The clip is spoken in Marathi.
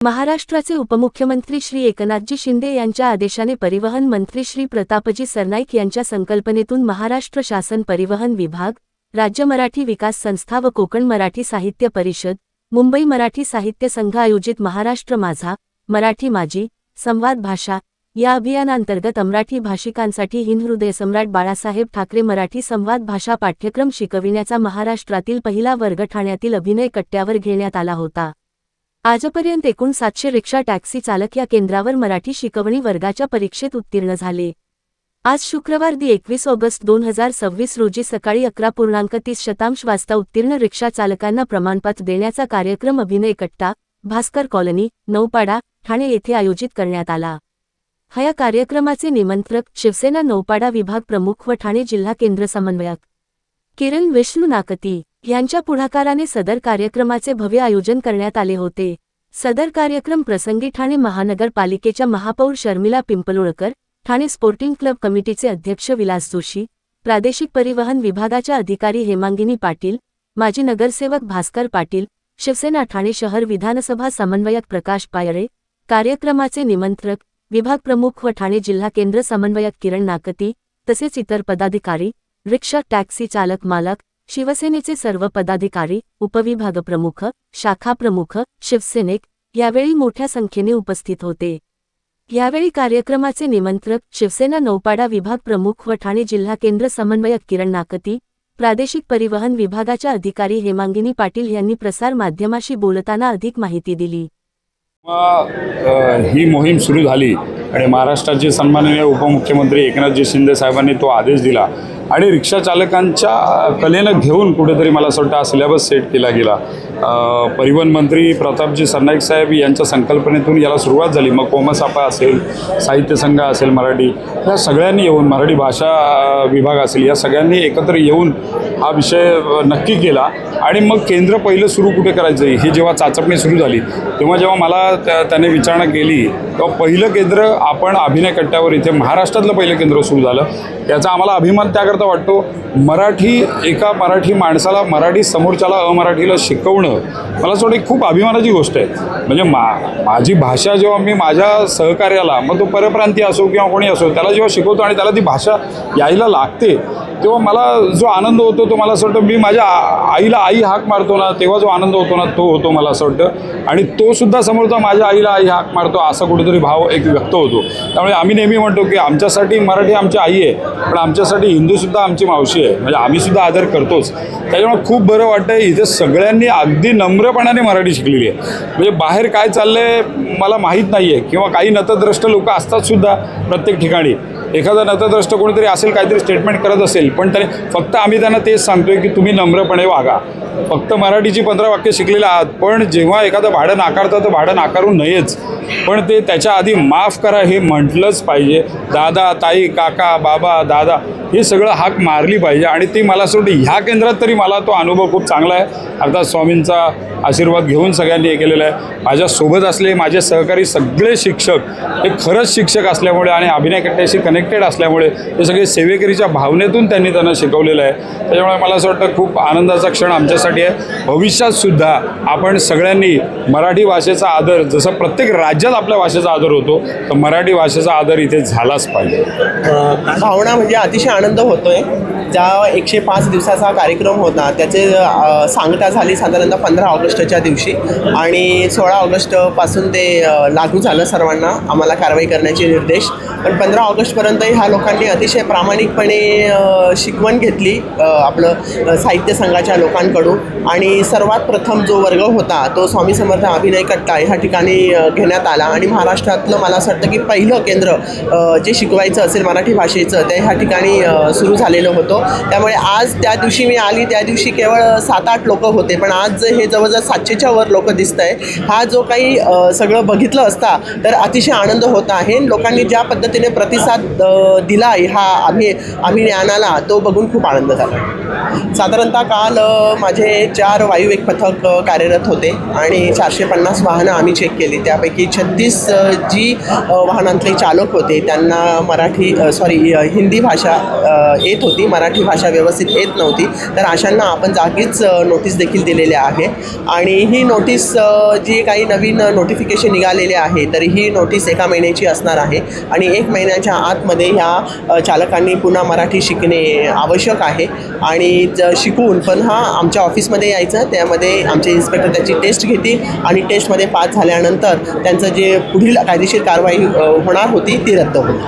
महाराष्ट्राचे उपमुख्यमंत्री श्री एकनाथजी शिंदे यांच्या आदेशाने परिवहन मंत्री श्री प्रतापजी सरनाईक यांच्या संकल्पनेतून महाराष्ट्र शासन परिवहन विभाग, राज्य मराठी विकास संस्था व कोकण मराठी साहित्य परिषद, मुंबई मराठी साहित्य संघ आयोजित महाराष्ट्र माझा, मराठी माझी, संवाद भाषा या अभियानांतर्गत अमराठी भाषिकांसाठी हिंदहृदय सम्राट बाळासाहेब ठाकरे मराठी संवाद भाषा पाठ्यक्रम शिकविण्याचा महाराष्ट्रातील पहिला वर्ग ठाण्यातील अभिनय कट्ट्यावर घेण्यात आला होता। आजपर्यंत एकूण 700 रिक्षा टॅक्सी चालक या केंद्रावर मराठी शिकवणी वर्गाच्या परीक्षेत उत्तीर्ण झाले। आज शुक्रवार 21 ऑगस्ट 2026 रोजी सकाळी 11:30 वाजता उत्तीर्ण रिक्षा चालकांना प्रमाणपत्र देण्याचा कार्यक्रम अभिनय कट्टा, भास्कर कॉलनी, नौपाडा, ठाणे येथे आयोजित करण्यात आला। या कार्यक्रमाचे निमंत्रक शिवसेना नौपाडा विभाग प्रमुख व ठाणे जिल्हा केंद्र समन्वयक किरण विष्णू नाकती यांच्या पुढाकाराने सदर कार्यक्रमाचे भव्य आयोजन करण्यात आले होते। सदर कार्यक्रम प्रसंगी ठाणे महानगरपालिकेच्या महापौर शर्मिला पिंपलोळकर, ठाणे स्पोर्टिंग क्लब कमिटीचे अध्यक्ष विलास जोशी, प्रादेशिक परिवहन विभागाच्या अधिकारी हेमांगिनी पाटील, माजी नगरसेवक भास्कर पाटील, शिवसेना ठाणे शहर विधानसभा समन्वयक प्रकाश पायरे, कार्यक्रमाचे निमंत्रक विभाग प्रमुख व ठाणे जिल्हा केंद्र समन्वयक किरण नाकती तसेच इतर पदाधिकारी, रिक्षा टॅक्सी चालक मालक, शिवसेनेचे सर्व पदाधिकारी, उपविभाग प्रमुख, शाखा प्रमुख, शिवसैनिक यावेळी मोठ्या संख्येने उपस्थित होते। यावेळी कार्यक्रमाचे निमंत्रक शिवसेना नौपाडा विभाग प्रमुख व ठाणे जिल्हा केंद्र समन्वयक किरण नाकती, प्रादेशिक परिवहन विभागाच्या अधिकारी हेमांगिनी पाटील यांनी प्रसार माध्यमाशी बोलताना अधिक माहिती दिली। ही मोहीम सुरू झाली आणि महाराष्ट्राचे सन्माननीय उपमुख्यमंत्री एकनाथजी शिंदे साहेबांनी तो आदेश दिला आणि रिक्षा चालकांच्या कलेनं घेऊन कुठेतरी मला असं वाटतं हा सिलेबस सेट केला गेला। परिवहन मंत्री प्रतापजी सरनाईक साहेब यांच्या संकल्पनेतून याला सुरुवात झाली। मग कोमसापा असेल, साहित्य संघ असेल मराठी, या सगळ्यांनी येऊन मराठी भाषा विभाग असेल या सगळ्यांनी एकत्र येऊन हा विषय नक्की केला आणि मग केंद्र पहिलं सुरू कुठे करायचं हे जेव्हा चाचपणी सुरू झाली तेव्हा जेव्हा मला त्याने विचारणा केली तेव्हा पहिलं केंद्र आपण अभिनय कट्ट्यावर इथे महाराष्ट्रातलं पहिलं केंद्र सुरू झालं। त्याचा आम्हाला अभिमान त्याकरता वाटतो। मराठी एका मराठी माणसाला मराठी समोरच्याला अमराठीला शिकवणं मला असं वाटतं खूप अभिमानाची गोष्ट आहे। म्हणजे माझी भाषा जेव्हा मी माझ्या सहकार्याला, मग तो परप्रांतीय असो किंवा कोणी असो, त्याला जेव्हा शिकवतो आणि त्याला ती भाषा यायला लागते तेव्हा मला जो आनंद होतो तो मला असं वाटतं मी माझ्या आईला आई हाक मारतो ना तेव्हा जो आनंद होतो ना तो होतो मला असं वाटतं। आणि तो सुद्धा समोरचा माझ्या आईला आई हाक मारतो असा कुठेतरी भाव एक व्यक्त होतो। त्यामुळे आम्ही नेहमी म्हणतो की आमच्यासाठी मराठी आमची आई आहे पण आमच्यासाठी हिंदूसुद्धा आमची मावशी आहे, म्हणजे आम्हीसुद्धा आदर करतोच। त्याच्यामुळे खूप बरं वाटतं इथे सगळ्यांनी अगदी नम्रपणाने मराठी शिकलेली आहे। म्हणजे बाहेर काय चाललं आहे मला माहीत नाही आहे किंवा काही नतद्रष्ट लोक असतातसुद्धा प्रत्येक ठिकाणी। एखादा नतद्रष्ट कोणीतरी असेल काहीतरी स्टेटमेंट करत असेल पण त्याने फक्त आम्ही त्यांना तेच सांगतोय की तुम्ही नम्रपणे वागा। फक्त मराठीची 15 वाक्य शिकलेले आहात पण जेव्हा एखादं भाडं नाकारतं तर भाडं नाकारू नयेच, पण ते त्याच्या आधी माफ करा हे म्हटलंच पाहिजे। दादा, ताई, काका, बाबा, दादा हे सगळं हाक मारली पाहिजे आणि ती मला असं वाटतं ह्या केंद्रात तरी मला तो अनुभव खूप चांगला आहे। अर्थात स्वामींचा आशीर्वाद घेऊन सगळ्यांनी हे केलेलं आहे। माझ्यासोबत असले माझे सहकारी सगळे शिक्षक हे खरंच शिक्षक असल्यामुळे आणि अभिनय कट्ट्याशी कनेक्टेड असल्यामुळे ते सगळे सेवेकरीच्या भावनेतून त्यांना शिकवलेलं आहे। त्याच्यामुळे मला असं वाटतं खूप आनंदाचा क्षण आमच्यासाठी आहे। भविष्यातसुद्धा आपण सगळ्यांनी मराठी भाषेचा आदर, जसं प्रत्येक राज्यात आपल्या भाषेचा आदर होतो तर मराठी भाषेचा आदर इथे झालाच पाहिजे। भावना म्हणजे अतिशय आनंद होतोय। ज्या 105 दिवसाचा कार्यक्रम होता त्याचे सांगता झाली साधारणतः 15 ऑगस्टच्या दिवशी आणि 16 ऑगस्टपासून ते लागू झालं सर्वांना आम्हाला कारवाई करण्याचे निर्देश। पण 15 ऑगस्टपर्यंत ह्या लोकांनी अतिशय प्रामाणिकपणे शिकवण घेतली आपलं साहित्य संघाच्या लोकांकडून आणि सर्वात प्रथम जो वर्ग होता तो स्वामी समर्थ अभिनय कट्टा ह्या ठिकाणी घेण्यात आला आणि महाराष्ट्रातलं मला असं वाटतं की पहिलं केंद्र जे शिकवायचं असेल मराठी भाषेचं ते ह्या ठिकाणी सुरू झालेलं होतं। त्यामुळे आज त्या दिवशी मी आली त्या दिवशी केवळ 7-8 लोक होते पण आज हे जवळजवळ 700च्या वर लोक दिसत आहे। हा जो काही सगळं बघितलं असता तर अतिशय आनंद होत आहे। लोकांनी ज्या पद्धतीने प्रतिसाद दिला ह्या अभियानाला तो बघून खूप आनंद झाला। साधारणतः काल माझे 4 वायुवेग पथक कार्यरत होते आणि 450 वाहनं आम्ही चेक केली. त्यापैकी 36 जी वाहनांतले चालक होते त्यांना हिंदी भाषा येत होती, मराठी भाषा व्यवस्थित येत नव्हती. तर अशांना आपण जागीच नोटीस देखील दिलेल्या आहे. आणि ही नोटीस जी काही नवीन नोटिफिकेशन निघालेले आहे तर ही नोटीस 1 महिन्याची असणार आहे आणि 1 महिन्याच्या आतमध्ये ह्या चालकांनी पुन्हा मराठी शिकणे आवश्यक आहे. आणि शिकून पण आमच्या ऑफिसमध्ये यायचं, त्यामध्ये आमचे इन्स्पेक्टर त्याची टेस्ट घेतील आणि टेस्टमध्ये पास झाल्यानंतर त्यांचं जे पुढील कायदेशीर कारवाई होणार होती ती रद्द होईल.